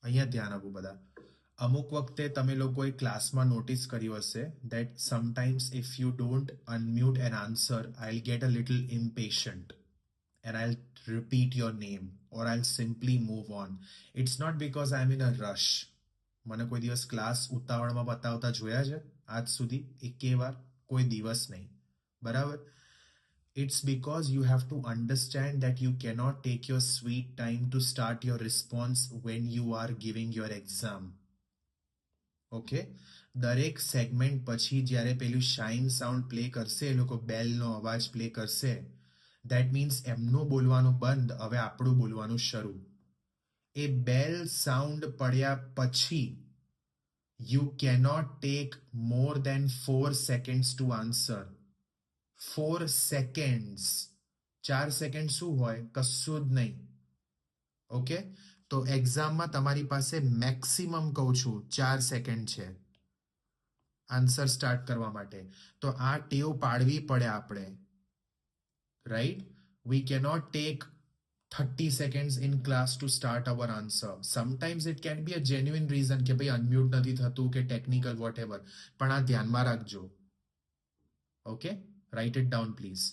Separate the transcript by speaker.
Speaker 1: અહીંયા ધ્યાન આપો બધા. અમુક વખતે તમે લોકોએ ક્લાસમાં નોટિસ કર્યું હશે that sometimes if you don't unmute an answer, I'll get a little impatient and I'll repeat your name or I'll simply move on. It's not because I'm in a rush. મને કોઈ દિવસ class ઉતાવળમાં બતાવતા જોયા છે આજ સુધી એકે વાર? કોઈ દિવસ નહીં, બરાબર? It's because you have to understand that you cannot take your sweet time to start your response when you are giving your exam. Okay, દરેક સેગમેન્ટ પછી જ્યારે પેલું શાઇન સાઉન્ડ પ્લે કરશે, એ લોકો બેલનો અવાજ પ્લે કરશે, દેટ મીન્સ એમનું બોલવાનું બંધ, હવે આપણું બોલવાનું શરૂ. એ બેલ સાઉન્ડ પડ્યા પછી you cannot take more than 4 seconds to answer. 4 seconds. 4 second શું હોય? કશું જ નહીં. ઓકે, તો એક્ઝામમાં તમારી પાસે મેક્સિમમ કહું છું 4 સેકન્ડ છે આન્સર સ્ટાર્ટ કરવા માટે. તો આ ટેવ પાડવી પડે આપણે, right? We cannot take 30 seconds in class to start our answer. Sometimes it can be a genuine reason કે ભાઈ અનમ્યુટ નથી થતું કે ટેકનિકલ વોટ એવર, પણ આ ધ્યાનમાં રાખજો. Okay, write it down please.